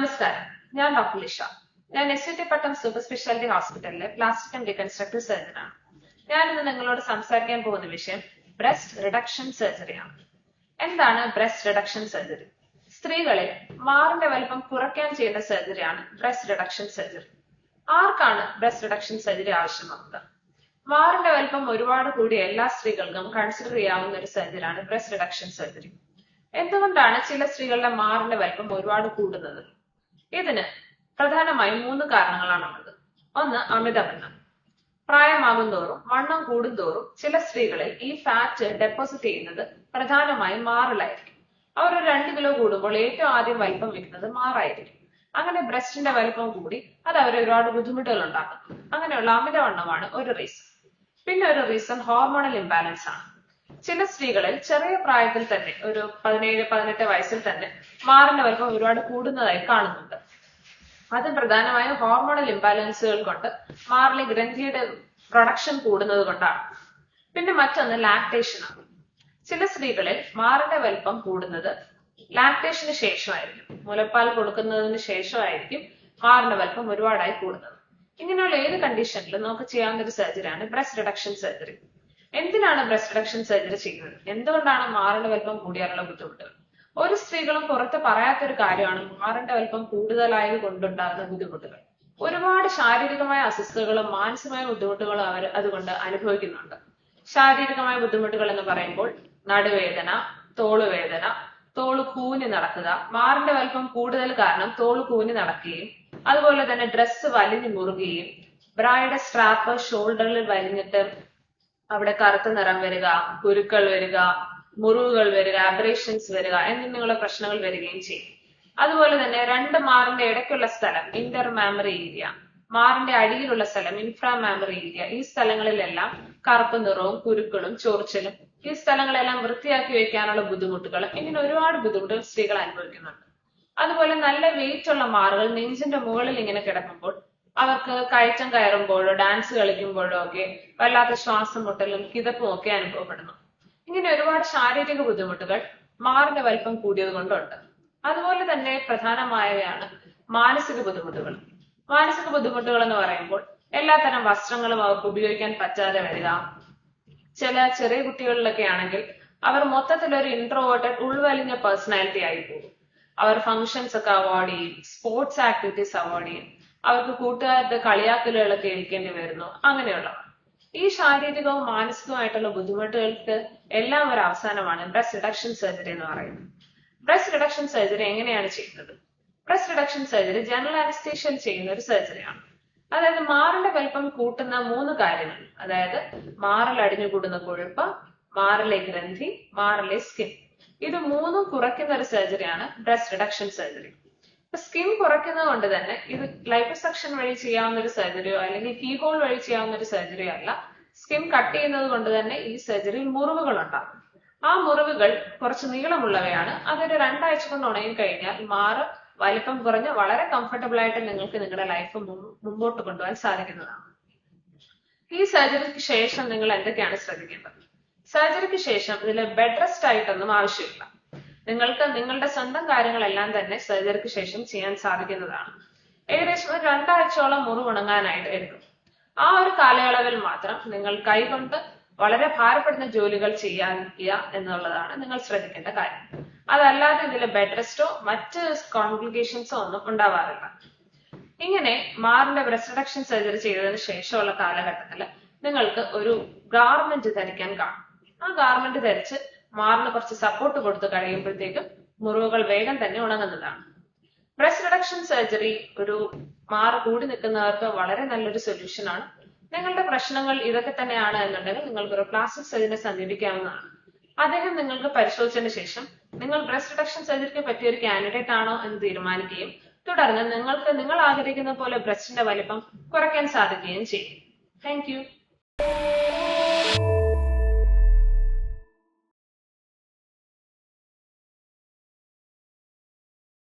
നമസ്കാരം, ഞാൻ ഡോക്ടർ ലിഷ. ഞാൻ SUT പട്ടം സൂപ്പർ സ്പെഷ്യാലിറ്റി ഹോസ്പിറ്റലിലെ പ്ലാസ്റ്റിക് ആൻഡ് റീകൺസ്ട്രക്റ്റീവ് സർജനാണ്. ഞാനിന്ന് നിങ്ങളോട് സംസാരിക്കാൻ പോകുന്ന വിഷയം ബ്രസ്റ്റ് റിഡക്ഷൻ സർജറിയാണ്. എന്താണ് ബ്രസ്റ്റ് റിഡക്ഷൻ സർജറി? സ്ത്രീകളിൽ മാറിന്റെ വലിപ്പം കുറയ്ക്കാൻ ചെയ്യുന്ന സർജറിയാണ് ബ്രസ്റ്റ് റിഡക്ഷൻ സർജറി. ആർക്കാണ് ബ്രസ്റ്റ് റിഡക്ഷൻ സർജറി ആവശ്യമാക്കുക? മാറിന്റെ വലിപ്പം ഒരുപാട് കൂടിയ എല്ലാ സ്ത്രീകൾക്കും കൺസിഡർ ചെയ്യാവുന്ന ഒരു സർജറിയാണ് ബ്രസ്റ്റ് റിഡക്ഷൻ സർജറി. എന്തുകൊണ്ടാണ് ചില സ്ത്രീകളുടെ മാറിന്റെ വലിപ്പം ഒരുപാട് കൂടുന്നത്? ഇതിന് പ്രധാനമായും 3 കാരണങ്ങളാണുള്ളത്. ഒന്ന്, അമിതവണ്ണം. പ്രായമാകും തോറും വണ്ണം കൂടുന്തോറും ചില സ്ത്രീകളിൽ ഈ ഫാറ്റ് ഡെപ്പോസിറ്റ് ചെയ്യുന്നത് പ്രധാനമായും മാറിലായിരിക്കും. അവർ ഒരു 2 കിലോ കൂടുമ്പോൾ ഏറ്റവും ആദ്യം വലിപ്പം വെക്കുന്നത് മാറായിരിക്കും. അങ്ങനെ ബ്രസ്റ്റിന്റെ വലിപ്പം കൂടി അത് അവരെ ഒരുപാട് ബുദ്ധിമുട്ടുകൾ ഉണ്ടാക്കും. അങ്ങനെയുള്ള അമിതവണ്ണമാണ് ഒരു റീസൺ. പിന്നെ ഒരു റീസൺ ഹോർമോണൽ ഇംബാലൻസ് ആണ്. ചില സ്ത്രീകളിൽ ചെറിയ പ്രായത്തിൽ തന്നെ ഒരു 17-18 വയസ്സിൽ തന്നെ മാറിന്റെ വലിപ്പം ഒരുപാട് കൂടുന്നതായി കാണുന്നുണ്ട്. അത് പ്രധാനമായും ഹോർമോണൽ ഇംബാലൻസുകൾ കൊണ്ട് മാറിലെ ഗ്രന്ഥിയുടെ പ്രൊഡക്ഷൻ കൂടുന്നത് കൊണ്ടാണ്. പിന്നെ മറ്റൊന്ന് ലാക്ടേഷൻ ആണ്. ചില സ്ത്രീകളിൽ മാറിന്റെ വലിപ്പം കൂടുന്നത് ലാക്ടേഷന് ശേഷമായിരിക്കും. മുലപ്പാൽ കൊടുക്കുന്നതിന് ശേഷമായിരിക്കും മാറിന്റെ വലിപ്പം ഒരുപാടായി കൂടുന്നത്. ഇങ്ങനെയുള്ള ഏത് കണ്ടീഷനിലും നമുക്ക് ചെയ്യാവുന്ന ഒരു സർജറിയാണ് ബ്രസ്റ്റ് റിഡക്ഷൻ സർജറി. എന്തിനാണ് ബ്രസ്റ്റ് റിഡക്ഷൻ സർജറി ചെയ്യുന്നത്? എന്തുകൊണ്ടാണ് മാറിന്റെ വലിപ്പം കൂടിയാലുള്ള ബുദ്ധിമുട്ടുകൾ? ഒരു സ്ത്രീകളും പുറത്ത് പറയാത്തൊരു കാര്യമാണ് മാറിന്റെ വലിപ്പം കൂടുതലായത് കൊണ്ടുണ്ടാകുന്ന ബുദ്ധിമുട്ടുകൾ. ഒരുപാട് ശാരീരികമായ അസ്വസ്ഥതകളും മാനസികമായ ബുദ്ധിമുട്ടുകളും അവർ അതുകൊണ്ട് അനുഭവിക്കുന്നുണ്ട്. ശാരീരികമായ ബുദ്ധിമുട്ടുകൾ എന്ന് പറയുമ്പോൾ നടുവേദന, തോളുവേദന, തോള് കൂനി നടക്കുക, മാറിന്റെ വലിപ്പം കൂടുതൽ കാരണം തോള് കൂനി നടക്കുകയും അതുപോലെ തന്നെ ഡ്രസ്സ് വലിഞ്ഞു മുറുകുകയും ബ്രായുടെ സ്ട്രാപ്പ് ഷോൾഡറിൽ വലിഞ്ഞിട്ട് അവിടെ കറുത്ത നിറം വരിക, കുരുക്കൾ വരിക, മുറിവുകൾ വരിക, അബ്രേഷൻസ് വരിക എന്നിങ്ങനെയുള്ള പ്രശ്നങ്ങൾ വരികയും ചെയ്യും. അതുപോലെ തന്നെ 2 മാറിന്റെ ഇടയ്ക്കുള്ള സ്ഥലം ഇന്റർ മാമറി ഏരിയ, മാറിന്റെ അടിയിലുള്ള സ്ഥലം ഇൻഫ്രാ മാമറി ഏരിയ, ഈ സ്ഥലങ്ങളിലെല്ലാം കറുപ്പ് നിറവും കുരുക്കളും ചൊറിച്ചിലും ഈ സ്ഥലങ്ങളെല്ലാം വൃത്തിയാക്കി വെക്കാനുള്ള ബുദ്ധിമുട്ടുകളും ഇങ്ങനെ ഒരുപാട് ബുദ്ധിമുട്ടുകൾ സ്ത്രീകൾ അനുഭവിക്കുന്നുണ്ട്. അതുപോലെ നല്ല വെയിറ്റ് ഉള്ള മാറുകൾ നെഞ്ചിന്റെ മുകളിൽ ഇങ്ങനെ കിടക്കുമ്പോൾ അവർക്ക് കയറ്റം കയറുമ്പോഴോ ഡാൻസ് കളിക്കുമ്പോഴോ ഒക്കെ വല്ലാത്ത ശ്വാസം മുട്ടലും കിതപ്പും ഒക്കെ അനുഭവപ്പെടുന്നു. ഇങ്ങനെ ഒരുപാട് ശാരീരിക ബുദ്ധിമുട്ടുകൾ മാറിന്റെ വലിപ്പം കൂടിയത് കൊണ്ടുണ്ട്. അതുപോലെ തന്നെ പ്രധാനമായവയാണ് മാനസിക ബുദ്ധിമുട്ടുകൾ. മാനസിക ബുദ്ധിമുട്ടുകൾ എന്ന് പറയുമ്പോൾ എല്ലാത്തരം വസ്ത്രങ്ങളും അവർക്ക് ഉപയോഗിക്കാൻ പറ്റാതെ വരിക. ചെറിയ കുട്ടികളിലൊക്കെ ആണെങ്കിൽ അവർ മൊത്തത്തിൽ ഒരു ഇൻട്രോവേർട്ടഡ് ഉൾവലിഞ്ഞ പേഴ്സണാലിറ്റി ആയി പോകും. അവർ ഫങ്ഷൻസ് ഒക്കെ അവോയ്ഡ് ചെയ്യും, സ്പോർട്സ് ആക്ടിവിറ്റീസ് അവോയ്ഡ് ചെയ്യും, അവർക്ക് കൂട്ടുകാരുടെ കളിയാക്കലുകളൊക്കെ ഏൽക്കേണ്ടി വരുന്നു. അങ്ങനെയുള്ള ഈ ശാരീരികവും മാനസികവുമായിട്ടുള്ള ബുദ്ധിമുട്ടുകൾക്ക് എല്ലാം ഒരു അവസാനമാണ് ബ്രസ്റ്റ് റിഡക്ഷൻ സർജറി എന്ന് പറയുന്നത്. ബ്രസ്റ്റ് റിഡക്ഷൻ സർജറി എങ്ങനെയാണ് ചെയ്യുന്നത്? ബ്രസ്റ്റ് റിഡക്ഷൻ സർജറി ജനറൽ അനസ്തീഷ്യയിൽ ചെയ്യുന്ന ഒരു സർജറിയാണ്. അതായത് മാറിന്റെ വലിപ്പം കൂട്ടുന്ന 3 കാര്യങ്ങൾ, അതായത് മാറിൽ അടിഞ്ഞുകൂടുന്ന കൊഴുപ്പ്, മാറിലെ ഗ്രന്ഥി, മാറിലെ സ്കിൻ, ഇത് 3 കുറയ്ക്കുന്ന ഒരു സർജറിയാണ് ബ്രസ്റ്റ് റിഡക്ഷൻ സർജറി. സ്കിൻ കുറയ്ക്കുന്നത് കൊണ്ട് തന്നെ ഇത് ലൈപ്പോസക്ഷൻ വഴി ചെയ്യാവുന്ന ഒരു സർജറിയോ അല്ലെങ്കിൽ കീഹോൾ വഴി ചെയ്യാവുന്ന ഒരു സർജറിയോ അല്ല. സ്കിൻ കട്ട് ചെയ്യുന്നത് കൊണ്ട് തന്നെ ഈ സർജറിയിൽ മുറിവുകൾ ഉണ്ടാകും. ആ മുറിവുകൾ കുറച്ച് നീളമുള്ളവയാണ്. അതൊരു 2 ആഴ്ച കൊണ്ട് ഉണങ്ങി കഴിഞ്ഞാൽ മാറ് വലിപ്പം കുറഞ്ഞ് വളരെ കംഫർട്ടബിൾ ആയിട്ട് നിങ്ങൾക്ക് നിങ്ങളുടെ ലൈഫ് മുമ്പോട്ട് കൊണ്ടുപോകാൻ സാധിക്കുന്നതാണ്. ഈ സർജറിക്ക് ശേഷം നിങ്ങൾ എന്തൊക്കെയാണ് ശ്രദ്ധിക്കേണ്ടത്? സർജറിക്ക് ശേഷം ഇതിൽ ബെഡ് റെസ്റ്റ് ആയിട്ടൊന്നും ആവശ്യമില്ല. നിങ്ങൾക്ക് നിങ്ങളുടെ സ്വന്തം കാര്യങ്ങളെല്ലാം തന്നെ സർജറിക്ക് ശേഷം ചെയ്യാൻ സാധിക്കുന്നതാണ്. ഏകദേശം ഒരു 2 ആഴ്ചയോളം മുറിവുണങ്ങാനായിട്ട് എടുക്കും. ആ ഒരു കാലയളവിൽ മാത്രം നിങ്ങൾ കൈകൊണ്ട് വളരെ ഭാരപ്പെടുന്ന ജോലികൾ ചെയ്യാതിരിക്കുക എന്നുള്ളതാണ് നിങ്ങൾ ശ്രദ്ധിക്കേണ്ട കാര്യം. അതല്ലാതെ ഇതിൽ ബെഡ് റെസ്റ്റോ മറ്റ് കോംപ്ലിക്കേഷൻസോ ഒന്നും ഉണ്ടാവാറില്ല. ഇങ്ങനെ മാറിന്റെ ബ്രസ്റ്റ് റിഡക്ഷൻ സർജറി ചെയ്തതിനു ശേഷമുള്ള കാലഘട്ടത്തിൽ നിങ്ങൾക്ക് ഒരു ഗാർമെന്റ് ധരിക്കാൻ കാണും. ആ ഗാർമെന്റ് ധരിച്ച് മാറിന് കുറച്ച് സപ്പോർട്ട് കൊടുത്ത് കഴിയുമ്പോഴത്തേക്കും മുറിവുകൾ വേഗം തന്നെ ഉണങ്ങുന്നതാണ്. ബ്രസ്റ്റ് റിഡക്ഷൻ സർജറി ഒരു മാറ് കൂടി നിൽക്കുന്നവർക്ക് വളരെ നല്ലൊരു സൊല്യൂഷൻ ആണ്. നിങ്ങളുടെ പ്രശ്നങ്ങൾ ഇതൊക്കെ തന്നെയാണ് എന്നുണ്ടെങ്കിൽ നിങ്ങൾക്ക് ഒരു പ്ലാസ്റ്റിക് സർജനെ സമീപിക്കാവുന്നതാണ്. അദ്ദേഹം നിങ്ങൾക്ക് പരിശോധിച്ചതിന് ശേഷം നിങ്ങൾ ബ്രസ്റ്റ് റിഡക്ഷൻ സർജറിക്ക് പറ്റിയ ഒരു കാൻഡിഡേറ്റ് ആണോ എന്ന് തീരുമാനിക്കുകയും തുടർന്ന് നിങ്ങൾ ആഗ്രഹിക്കുന്ന പോലെ ബ്രസ്റ്റിന്റെ വലിപ്പം കുറയ്ക്കാൻ സാധിക്കുകയും ചെയ്യും. Thank you.